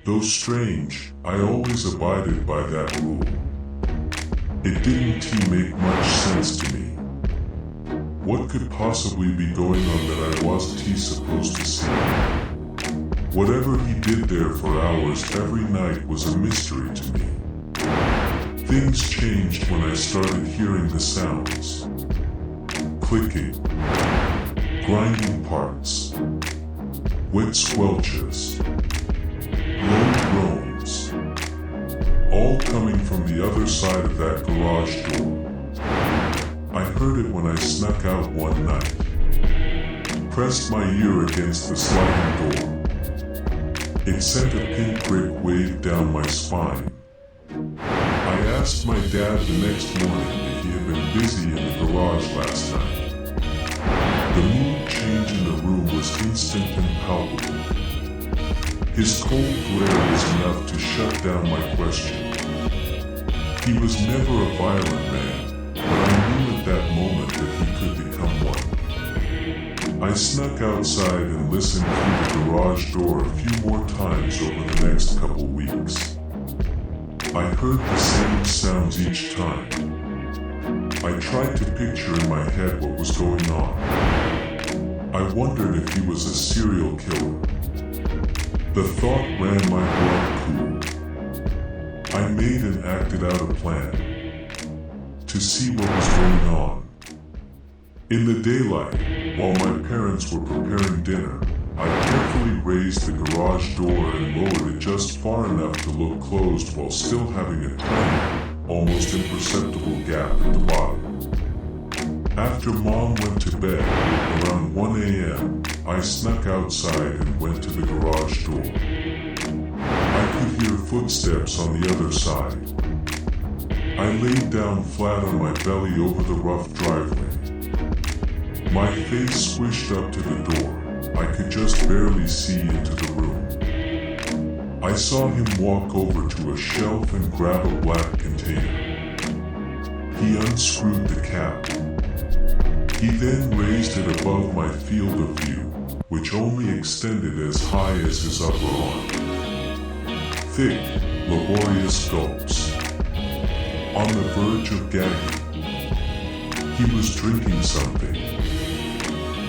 Though strange, I always abided by that rule. It didn't make much sense to me. What could possibly be going on that I wasn't supposed to see? Whatever he did there for hours every night was a mystery to me. Things changed when I started hearing the sounds. Clicking, grinding parts, wet squelches, low groans, all coming from the other side of that garage door. I heard it when I snuck out one night, pressed my ear against the sliding door. It sent a pinprick wave down my spine. I asked my dad the next morning if he had been busy in the garage last night. The mood change in the room was instant and palpable. His cold glare was enough to shut down my question. He was never a violent man, but I knew at that moment that he could become one. I snuck outside and listened through the garage door a few more times over the next couple weeks. I heard the same sounds each time. I tried to picture in my head what was going on. I wondered if he was a serial killer. The thought ran my blood cool. I made and acted out a plan to see what was going on. In the daylight, while my parents were preparing dinner, I carefully raised the garage door and lowered it just far enough to look closed while still having a tiny, almost imperceptible gap at the bottom. After Mom went to bed, around 1 a.m., I snuck outside and went to the garage door. I could hear footsteps on the other side. I laid down flat on my belly over the rough driveway. My face squished up to the door. I could just barely see into the room. I saw him walk over to a shelf and grab a black container. He unscrewed the cap. He then raised it above my field of view, which only extended as high as his upper arm. Thick, laborious gulps. On the verge of gagging. He was drinking something.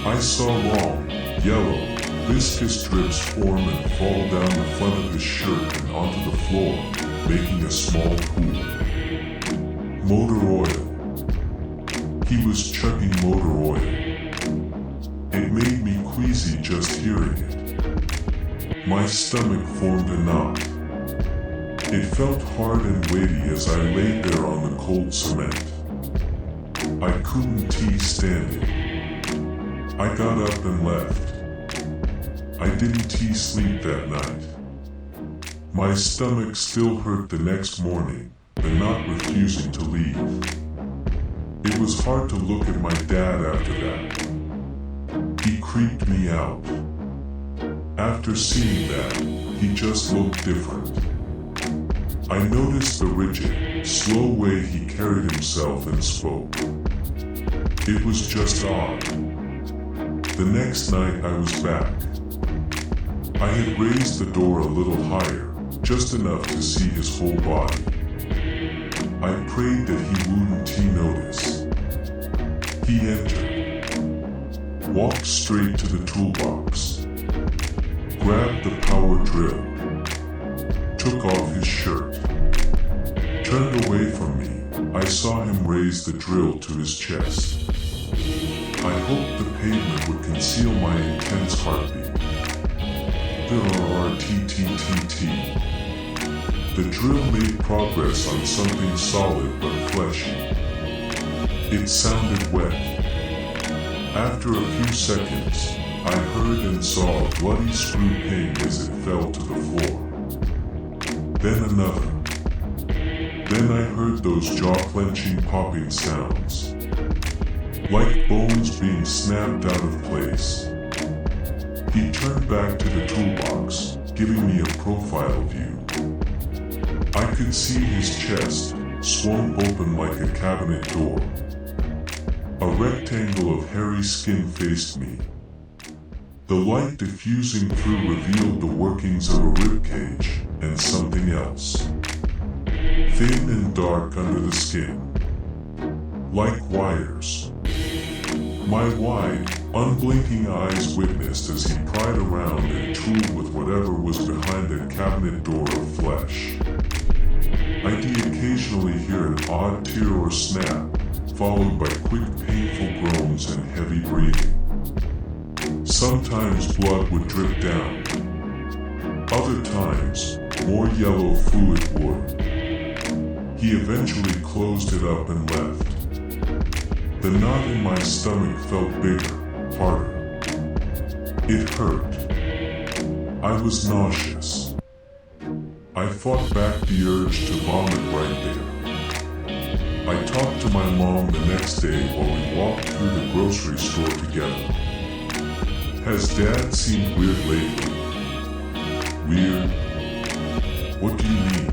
I saw long, yellow, viscous drips form and fall down the front of his shirt and onto the floor, making a small pool. Motor oil. He was chugging motor oil. It made me queasy just hearing it. My stomach formed a knot. It felt hard and weighty as I laid there on the cold cement. I couldn't stand it. I got up and left. I didn't sleep that night. My stomach still hurt the next morning, the knot refusing to leave. It was hard to look at my dad after that. He creeped me out. After seeing that, he just looked different. I noticed the rigid, slow way he carried himself and spoke. It was just odd. The next night I was back. I had raised the door a little higher, just enough to see his whole body. I prayed that he wouldn't notice. He entered, walked straight to the toolbox, grabbed the power drill, took off his shirt, turned away from me. I saw him raise the drill to his chest. I hoped the pavement would conceal my intense heartbeat. The drill made progress on something solid but fleshy. It sounded wet. After a few seconds, I heard and saw a bloody screw ping as it fell to the floor. Then another. Then I heard those jaw-clenching popping sounds, like bones being snapped out of place. He turned back to the toolbox, giving me a profile view. I could see his chest, swung open like a cabinet door. A rectangle of hairy skin faced me. The light diffusing through revealed the workings of a ribcage, else. Thin and dark under the skin, like wires. My wide, unblinking eyes witnessed as he pried around and tooled with whatever was behind that cabinet door of flesh. I did occasionally hear an odd tear or snap, followed by quick painful groans and heavy breathing. Sometimes blood would drip down. Other times, more yellow fluid would. He eventually closed it up and left. The knot in my stomach felt bigger, harder. It hurt. I was nauseous. I fought back the urge to vomit right there. I talked to my mom the next day while we walked through the grocery store together. Has Dad seemed weird lately? Weird? What do you mean?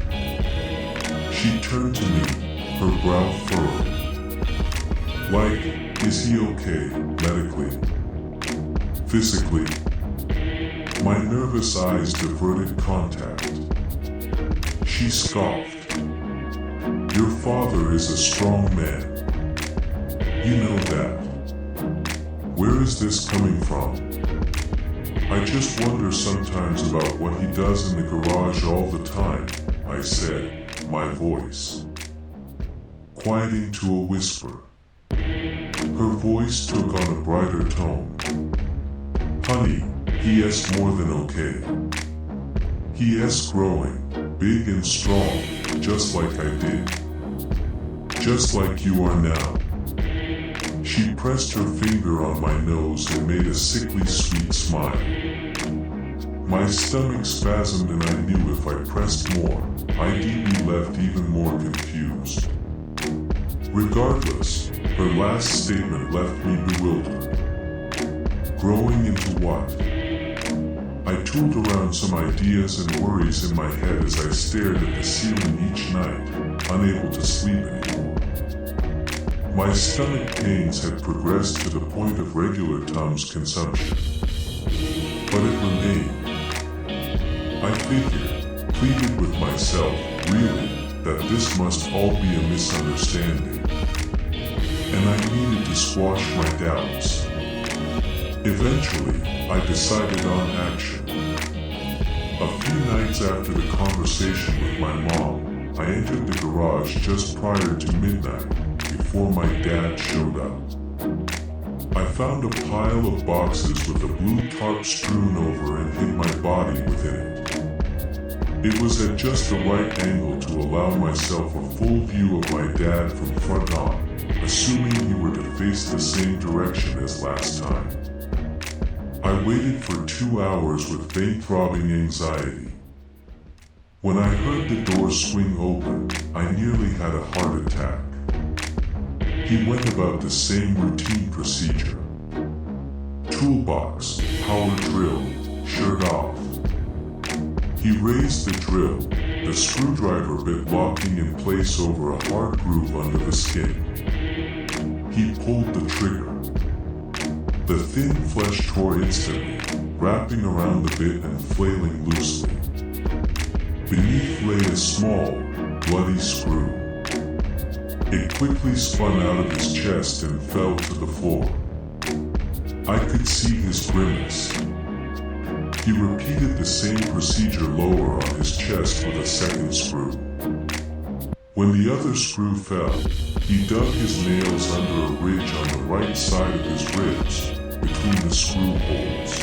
She turned to me, her brow furrowed. Like, is he okay, medically? Physically? My nervous eyes diverted contact. She scoffed. Your father is a strong man. You know that. Where is this coming from? I just wonder sometimes about what he does in the garage all the time, I said, my voice quieting to a whisper. Her voice took on a brighter tone. Honey, he is more than okay. He is growing, big and strong, just like I did. Just like you are now. She pressed her finger on my nose and made a sickly sweet smile. My stomach spasmed and I knew if I pressed more, I'd be left even more confused. Regardless, her last statement left me bewildered. Growing into what? I tooled around some ideas and worries in my head as I stared at the ceiling each night, unable to sleep anymore. My stomach pains had progressed to the point of regular Tums consumption. But it remained. I figured, pleaded with myself, really, that this must all be a misunderstanding. And I needed to squash my doubts. Eventually, I decided on action. A few nights after the conversation with my mom, I entered the garage just prior to midnight, before my dad showed up. I found a pile of boxes with a blue tarp strewn over and hid my body within it. It was at just the right angle to allow myself a full view of my dad from front on, assuming he were to face the same direction as last time. I waited for 2 hours with faint throbbing anxiety. When I heard the door swing open, I nearly had a heart attack. He went about the same routine procedure. Toolbox, power drill, shirt off. He raised the drill, the screwdriver bit locking in place over a hard groove under the skin. He pulled the trigger. The thin flesh tore instantly, wrapping around the bit and flailing loosely. Beneath lay a small, bloody screw. It quickly spun out of his chest and fell to the floor. I could see his grimace. He repeated the same procedure lower on his chest with a second screw. When the other screw fell, he dug his nails under a ridge on the right side of his ribs, between the screw holes.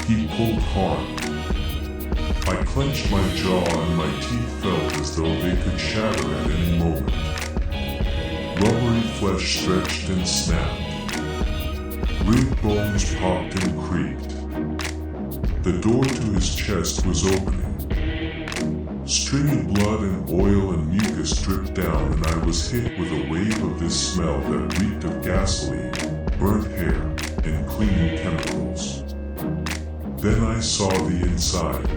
He pulled hard. I clenched my jaw and my teeth felt as though they could shatter at any moment. Rubbery flesh stretched and snapped. Rib bones popped and creaked. The door to his chest was opening. Stringy blood and oil and mucus dripped down and I was hit with a wave of this smell that reeked of gasoline, burnt hair, and cleaning chemicals. Then I saw the inside.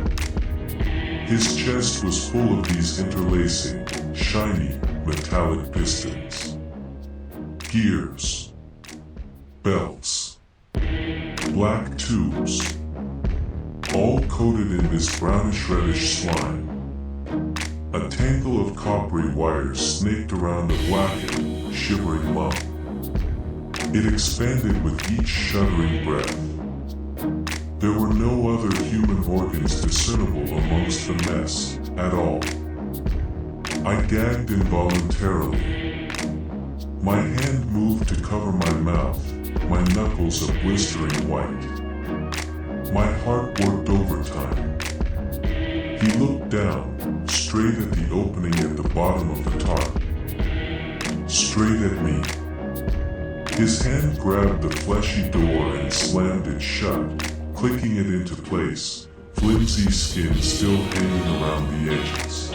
His chest was full of these interlacing, shiny, metallic pistons. Gears. Belts. Black tubes. All coated in this brownish-reddish slime. A tangle of coppery wires snaked around the blackened, shivering lung. It expanded with each shuddering breath. There were no other human organs discernible amongst the mess at all. I gagged involuntarily. My hand moved to cover my mouth, my knuckles a blistering white. My heart worked overtime. He looked down, straight at the opening at the bottom of the tarp. Straight at me. His hand grabbed the fleshy door and slammed it shut, clicking it into place, flimsy skin still hanging around the edges.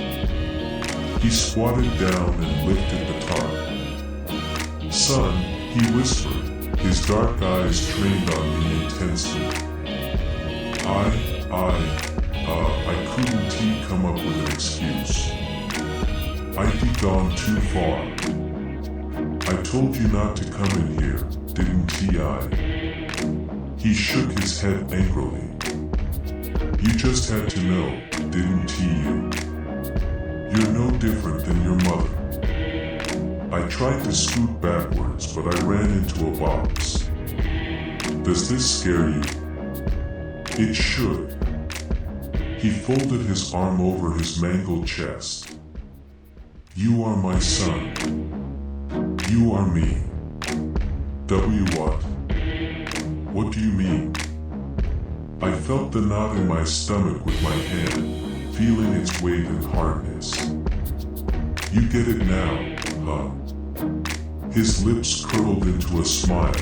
He squatted down and lifted the tarp. "Son," he whispered, his dark eyes trained on me intensely. I couldn't come up with an excuse. I'd gone too far. I told you not to come in here, didn't I? He shook his head angrily. You just had to know, didn't you? You're no different than your mother. I tried to scoot backwards, but I ran into a box. Does this scare you? It should. He folded his arm over his mangled chest. You are my son. You are me. What? What do you mean? I felt the knot in my stomach with my hand, feeling its weight and hardness. You get it now, huh? His lips curled into a smile.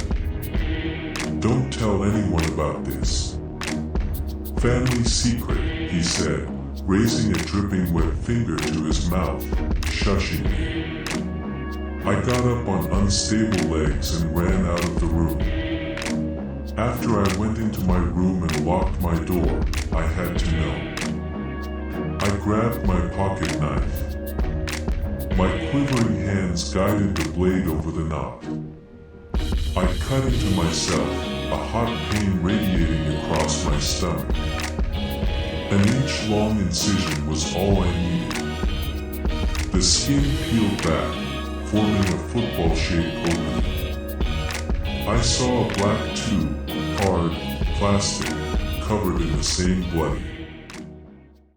Don't tell anyone about this. Family secret, he said, raising a dripping wet finger to his mouth, shushing me. I got up on unstable legs and ran out of the room. After I went into my room and locked my door, I had to know. I grabbed my pocket knife. My quivering hands guided the blade over the knot. I cut into myself, a hot pain radiating across my stomach. An inch-long incision was all I needed. The skin peeled back, forming a football-shaped opening. I saw a black tube, hard, plastic, covered in the same bloody,